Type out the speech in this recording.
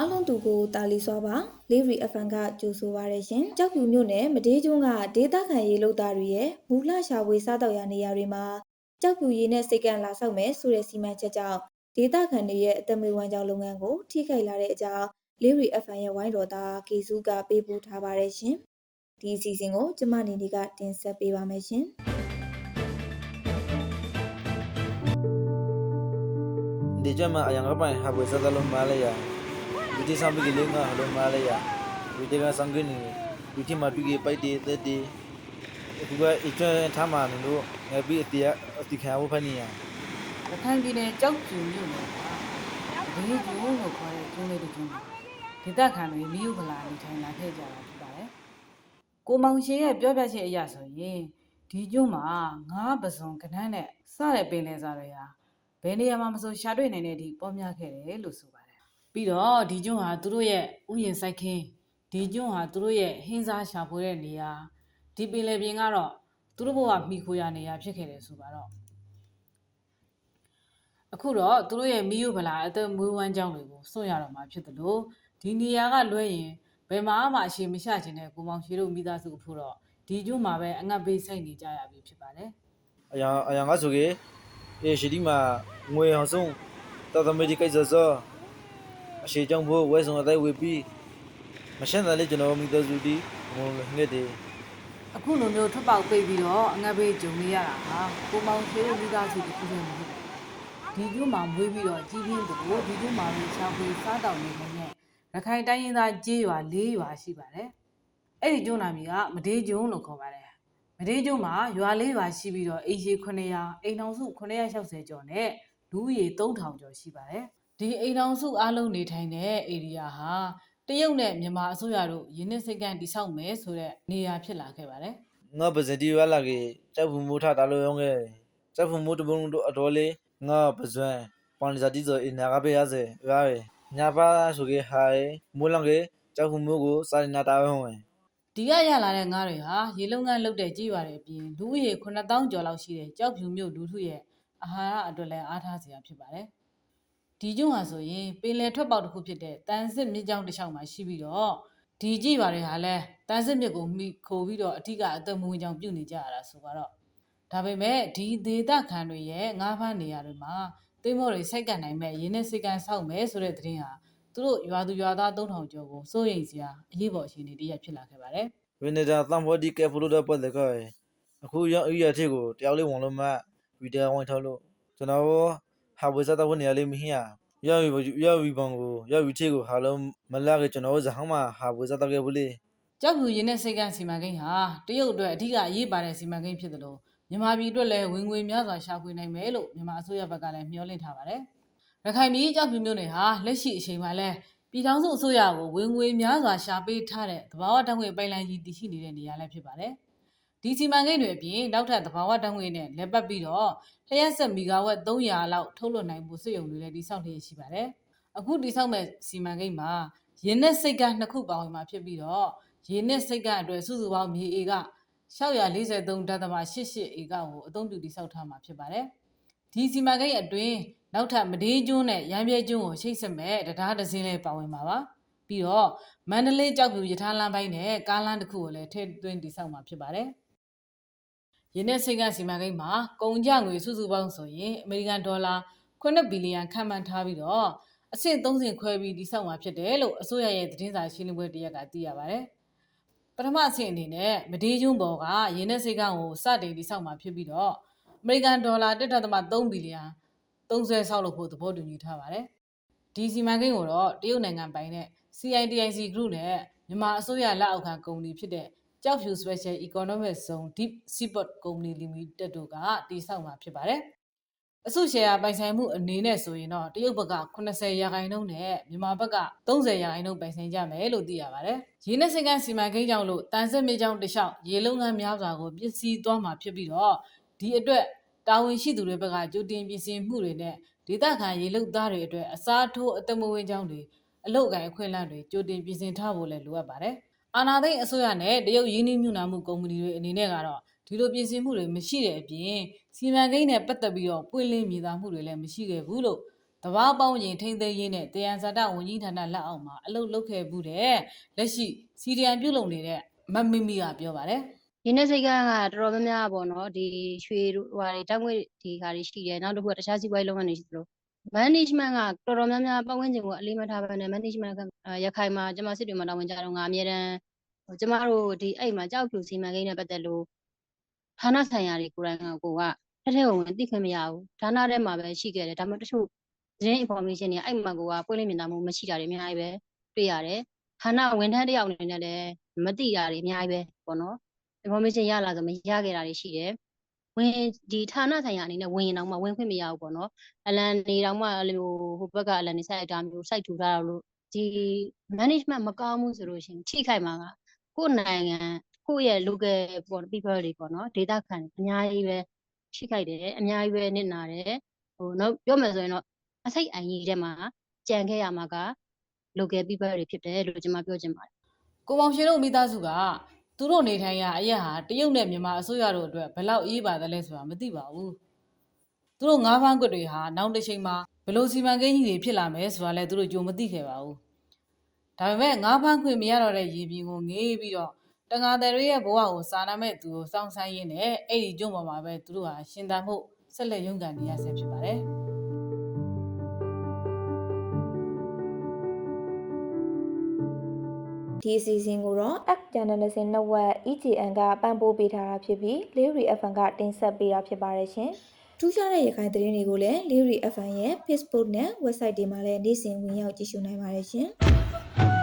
အားလုံးသူကိုတာလီစွာပါလေးရီအဖန်ကကြိုဆိုပါရရှင်ကြောက်ဖြူမြို့နယ်မဒေးကျွန်းကဒေသခံရေးလုပ်သားတွေရဲ့မူလရှာဖွေစားတောက်ရာနေရာတွေမှာကြောက်ဖြူရေးနဲ့စိတ်ကံလာဆောက်မယ်ဆိုတဲ့စီမံချက်ကြောင့်ဒေသခံတွေရဲ့အသက်မွေးဝမ်းကြောင်းလုပ်ငန်းကိုထိခိုက်လာတဲ့အကြောင်းလေးရီအဖန်ရဲ့ဝိုင်းတော်သားကေစုကပေးပို့ထားပါရရှင်ဒီအစီအစဉ်ကိုကျမနေနေကတင်ဆက်ပေးပါမယ်ရှင်ဒီကျမအရင်ကပိုင်ဟာဘွေစသလုံးမလေးရဝီတီဆောင်ပြီးလေငါဟလုံးမလေးရဝီတီကဆောင်ကင်းဝီတီမပြီးပိုက်တေးတဲ့ဒီအခုကအကျွမ်းထားမှနေလို့ငါပြီးအတိခံဖို့ဖနေရ ရခိုင်ပြည်နယ်ကြောက်ကျူမြို့နယ်ကဘေးကျုံလို့ခေါ်တဲ့ကျွန်းလေးတစ်ကျွန်းပါဒေသခံတွေမိယုဖလာနေထိုင်လာခဲ့ကြတာဖြစ်ပါတယ်ကိုမောင်ရှေရဲ့ပြောပြချက်အရဆိုရင်ဒီကျွန်းမှာငါးပစုံကနန်းနဲ့စတဲ့ပင်လယ်စာတွေဟာဘယ်နေရာမှာမဆိုရှာတွေ့နိုင်တဲ့ဒီပေါ်များခဲ့တယ်လို့ဆိုပါတယ်ပြီးတော့ဒီကျွန်းဟာသူတို့ရဲ့ဥယျာဉ်စိုက်ခင်းဒီကျွန်းဟာသူတို့ရဲ့ဟင်းစားရှာဖွေတဲ့နေရာဒီပင်လယ်ပြင်ကတော့သူတို့ဘဝမိခိုရနေရာဖြစ်ခဲ့တယ်ဆိုပါတော့အခုတော့သူတို့ရဲ့မိယုဗလာအသက်မွေးဝမ်းကြောင်းတွေကိုစွန့်ရတော့မှာဖြစ်တယ်လို့ဒီနေရာကလွှဲရင်ဘယ်မှာမှအရှိမရှာခြင်းနဲ့ကိုမောင်ရှည်တို့မိသားစုအဖို့တော့ဒီကျွန်းမှာပဲအငတ်ပေးဆိုင်နေကြရပြီဖြစ်ပါတယ်အရင်ကဆိုကေရှိဒီမှာငွေအောင်ဆုံးတော်တော်များကြီးကိစ္စစောအရှိကြောင့်ဖို့ဝဲဆောင်အတိုင်းဝေပြီးမရှင်းတယ်လေကျွန်တော်မိသားစုဒီငုံငဲ့တယ်အခုလိုမျိုးထွက်ပေါက်ပိတ်ပြီးတော့အငတ်ပေးဂျုံနေရတာဟာကိုမောင်ရှည်တို့မိသားစုတစ်ခုတည်းမဟုတ်ဘူးဒီကျွန်းမှာမွေးပြီးတော့ကြီးပြင်းသူကိုဒီကျွန်းမှာပဲရှာဖွေစားတောက်နေနေတဲ့ရခိုင်တိုင်းရင်းသားကြေးရွာ၄ရွာရှိပါတယ်အဲ့ဒီကျွန်းနာမည်ကမဒေးကျွန်းလို့ခေါ်ပါတယ်မဒေးကျွန်းမှာရွာ၄ရွာရှိပြီးတော့အိမ်ခြေ900အိမ်ထောင်စု960ကျော်နဲ့လူဦးရေ3000ကျော်ရှိပါတယ်ဒီအိမ်ထောင်စုအလုံးနေထိုင်တဲ့ဧရိယာဟာတရုတ်နဲ့မြန်မာအစိုးရတို့ယင်းနှစ်စိတ်ကန်းတိဆောက်မယ်ဆိုတဲ့နေရာဖြစ်လာခဲ့ပါတယ်ငါပစတီဝလာကေချက်ဖူမိုးထားတာလို့ရောငယ်ချက်ဖူမိုးတပုံတို့အတော်လေးငါပစွမ်းပန်ဇာတိဆိုအနာကပေးရစေရာညာပါဆိုကေဟိုင်မိုးလန်ကေချက်ဖူမိုးကိုစာရနာတာဝဲဟောင်းဒီကရလာတဲ့ငါးတွေဟာရေလုံးငန်းလုတ်တဲ့ကြေးရွာတွေအပြင်လူဦးရေ9000ကျော်လောက်ရှိတဲ့ကြောက်ဖြူမြို့လူထုရဲ့အာဟာရအတွက်လည်းအားထားစရာဖြစ်ပါတယ်ဒီကျွန်းဟာဆိုရင်ပင်လယ်ထွက်ပေါက်တစ်ခုဖြစ်တဲ့တန်စစ်မြစ်ကြောင်းတစ်လျှောက်မှာရှိပြီးတော့ဒီကြေးရွာတွေဟာလည်းတန်စစ်မြစ်ကိုမိခိုပြီးတော့အထက်ကအသက်မွေးကြောင်ပြုတ်နေကြရတာဆိုတော့ဒါပေမဲ့ဒီဒေသခံတွေရဲ့ငါးဖမ်းနေရာတွေမှာသိမ်းမောတွေစိုက်ကပ်နိုင်မဲ့ရင်းနဲ့စိတ်ကန်းဆောက်မယ်ဆိုတဲ့သတင်းဟာသူတို့ရွာသူရွာသား3000ကျော်ကိုစိုးရိမ်စရာအရေးပေါ်အခြေအနေတရဖြစ်လာခဲ့ပါတယ်ဝင်းနေတာတမ်ဘော်ဒီကဲဖလိုတော့ပတ်တယ်ကောအခုရောက်ရတဲ့ကိုတယောက်လေးဝင်လို့မှဗီဒီယိုဝင်ထုတ်လို့ကျွန်တော်ဟာဘွေစားတော့နေရာလေးမဟင်းရောက်ပြီးဘုံကိုရောက်ပြီးချေကိုဟာလုံးမလာကေကျွန်တော်ဇဟမ်းမှာဟာဘွေစားတော့ကေဘူးလေကြောက်ဖြူရင်းနဲ့စိတ်ကန်းစီမံကိန်းဟာတရုတ်အတွက်အဓိကအရေးပါတဲ့စီမံကိန်းဖြစ်တယ်လို့မြန်မာပြည်အတွက်လည်းဝင်ငွေများစွာရှာဖွေနိုင်မယ်လို့မြန်မာအစိုးရဘက်ကလည်းမျှော်လင့်ထားပါတယ်ရခိုင်ပြည်ကြောက်ဖြူမြို့နယ်ဟာလက်ရှိအချိန်မှာလည်းပြည်ထောင်စုအစိုးရကိုဝင်ငွေများစွာရှာပေးထားတဲ့သဘာဝဓာတ်ငွေပိုက်လိုင်းကြီးတည်ရှိနေတဲ့နေရာလည်းဖြစ်ပါတယ်ဒီစီမံကိန်းတွေအပြင်နောက်ထပ်သဘာဝဓာတ်ငွေနဲ့လက်ပတ်ပြီးတော့လျှက်ဆက်မီဂါဝက်300လောက်ထုတ်လွှတ်နိုင်ဖို့စက်ရုံတွေလည်းတည်ဆောက်လျက်ရှိပါတယ်အခုတည်ဆောက်မဲ့စီမံကိန်းမှာရင်းနဲ့စိတ်ကန်း2ခုပါဝင်မှာဖြစ်ပြီးတော့ရင်းနဲ့စိတ်ကန်းအတွက်စုစုပေါင်းမြေဧက643.88ဧကကိုအသုံးပြုတည်ဆောက်ထားမှာဖြစ်ပါတယ်ဒီစီမံကိန်းအတွင်းနောက်ထပ်မဒေးကျွန်းနဲ့ရမ်းပြဲကျွန်းကိုချိတ်ဆက်မဲ့တရားတစ်စင်းလေးပါဝင်မှာပါပြီးတော့မန္တလေးကြောက်ဖြူရထားလမ်းပိုင်းနဲ့ကားလမ်းတစ်ခုကိုလည်းထည့်သွင်းတည်ဆောက်မှာဖြစ်ပါတယ်ရင်းနဲ့စိတ်ကန်းစီမံကိန်းမှာကုန်ကျငွေစုစုပေါင်းဆိုရင်အမေရိကန်ဒေါ်လာ9ဘီလီယံခန့်မှန်းထားပြီးတော့အဆင့်3ဆင့်ခွဲပြီးတည်ဆောက်မှာဖြစ်တယ်လို့အစိုးရရဲ့သတင်းစာရှင်းလင်းပွဲတရက်ကသိရပါတယ်ပထမအဆင့်အနေနဲ့မဒေးကျွန်းပေါ်ကရင်းနဲ့စိတ်ကန်းကိုစတင်တည်ဆောက်မှာဖြစ်ပြီးတော့အမေရိကန်ဒေါ်လာ1.3ဘီလီယံသုံးစွဲဆောက်လုပ်ဖို့သဘောတူညီထားပါတယ်ဒီစီမံကိန်းကိုတော့တရုတ်နိုင်ငံပိုင်တဲ့ CITIC Group နဲ့မြန်မာအစိုးရလက်အောက်ခံကုမ္ပဏီဖြစ်တဲ့ကြောက်ဖြူ Special Economic Zone Deep Seaport Company Limited တို့ကတည်ဆောက်မှာဖြစ်ပါတယ်အစုရှယ်ယာပိုင်ဆိုင်မှုအနေနဲ့ဆိုရင်တော့တရုတ်ဘက်က80%နဲ့မြန်မာဘက်က30%ပိုင်ဆိုင်ကြမယ်လို့သိရပါတယ်။ရင်းနှီးစင်ကန်စီမံကိန်းကြောင့်လို့တန်ဆက်မြေကြောင်းတလျှောက်ရေလုံငန်းများစွာကိုပစ္စည်းသွားမှာဖြစ်ပြီးတော့ဒီအတွက်တာဝန်ရှိသူတွေဘက်ကကြိုတင်ပြင်ဆင်မှုတွေနဲ့ဒေသခံရေလုံသားတွေအတွက်အစားထိုးအသက်မွေးကြောင်းတွေအလုတ်ကိုင်အခွင့်အလမ်းတွေကြိုတင်ပြင်ဆင်ထားဖို့လည်းလိုအပ်ပါတယ်။အာဏာသိမ်းအစိုးရနဲ့တရုတ်ရင်းနှီးမြှုပ်နှံမှုကုမ္ပဏီတွေအနေနဲ့ကတော့ဒီလိုပြင်ဆင်မှုတွေမရှိတဲ့အပြင်စီမံကိန်းနဲ့ပတ်သက်ပြီးတော့ပွင့်လင်းမြင်သာမှုတွေလည်းမရှိခဲ့ဘူးလို့ တဘာပေါင်းရင်ထိမ့်သိမ်းရေးနဲ့တယံဇာတဝန်ကြီးဌာနလက်အောက်မှာအလုပ်လုပ်ခဲ့မှုတဲ့လက်ရှိစီရီယံပြုတ်လုံနေတဲ့မမီမီကပြောပါတယ် ဒီနေ့စိတ်ကန်းကတော်တော်များများပေါ့နော်ဒီရွှေဟိုဟာတွေတောက်ငွေဒီဟာတွေရှိတယ်နောက်တစ်ခုကတခြားစီးပွားရေးလုပ်ငန်းတွေရှိသလို management ကတော်တော်များများပတ်ဝန်းကျင်ကိုအလေးမထားဘဲနဲ့ management ကရခိုင်မှာကျမစစ်တွေမှာတာဝန်ကြတော့ငါအမြဲတမ်းကျမတို့ဒီအဲ့မှာကြောက်ဖြူစီမံကိန်းနဲ့ပတ်သက်လို့ဌာနဆိုင်ရာတွေကိုယ်တိုင်ကထထဲဝင်သိခွင့်မရဘူးဌာနထဲမှာပဲရှိခဲ့တယ်ဒါမှမဟုတ်တချို့သတင်း information တွေအဲ့မှာပွင့်လင်းမြင်သာမှုမရှိတာတွေအများကြီးပဲတွေ့ရတယ်ဌာနဝန်ထမ်းတယောက်အနေနဲ့လည်းမသိတာတွေအများကြီးပဲပေါ့နော် information ရလာဆိုမရခဲ့တာတွေရှိတယ်ဝင်ဒီဌာနဆိုင်ရာအနေနဲ့ဝင်ရင်တော့မှဝင်ခွင့်မရဘူးပေါ့နော်အလံနေတော့မှအဲ့လိုဟိုဘက်ကအလံနေစိုက်တာမျိုးစိုက်ထူထားတာလို့ဒီ management မကောင်းဘူးဆိုလို့ရှိရင်ထိခိုက်မှာကကိုယ်နိုင်ငံကိုယ့်ရဲ့ local people တွေပေါ့နော်ဒေသခံအများကြီးပဲထိခိုက်တယ်အများကြီးပဲနစ်နာတယ်ဟိုနော်ပြောမယ်ဆိုရင်တော့အစိတ်အန်ကြီးထဲမှာကြံခဲ့ရမှာက local people တွေဖြစ်တယ်လို့ကျွန်မပြောချင်ပါတယ် ကိုပေါင်ရှင်တို့မိသားစုကသူတို့နေထိုင်ရာအရက်ဟာတရုတ်နဲ့မြန်မာအစိုးရတို့အတွက်ဘယ်လောက်အေးပါသလဲဆိုတာမသိပါဘူးသူတို့ငါးဖမ်းကွက်တွေဟာနောက်တစ်ချိန်မှာဘယ်လိုစီမံကိန်းကြီးတွေဖြစ်လာမယ်ဆိုတာလည်းသူတို့ကြိုမသိခဲ့ပါဘူးဒါပေမဲ့ငါးဖမ်းခွင့်မရတော့တဲ့ရေပြင်ကိုငေးပြီးတော့တငါတယ်တွေရဲ့ဘဝကိုစာနာမဲ့သူကိုစောင့်ဆိုင်ရင်းနဲ့အဲ့ဒီကျွန်းပေါ်မှာပဲသူတို့ဟာရှင်သန်မှုဆက်လက်ရုန်းကန်နေရဆဲဖြစ်ပါတယ်ဒီအစီအစဉ်ကိုတော့ Act Journalism Network EJN ကပံ့ပိုးပေးထားတာဖြစ်ပြီး Leary FM ကတင်ဆက်ပေးတာဖြစ်ပါတယ်ရှင်။ထူးခြားတဲ့ရခိုင်သတင်းတွေကိုလည်း Leary FM ရဲ့ Facebook နဲ့ website တွေမှာလည်းနေ့စဉ်ဝင်ရောက်ကြည့်ရှုနိုင်ပါတယ်ရှင်။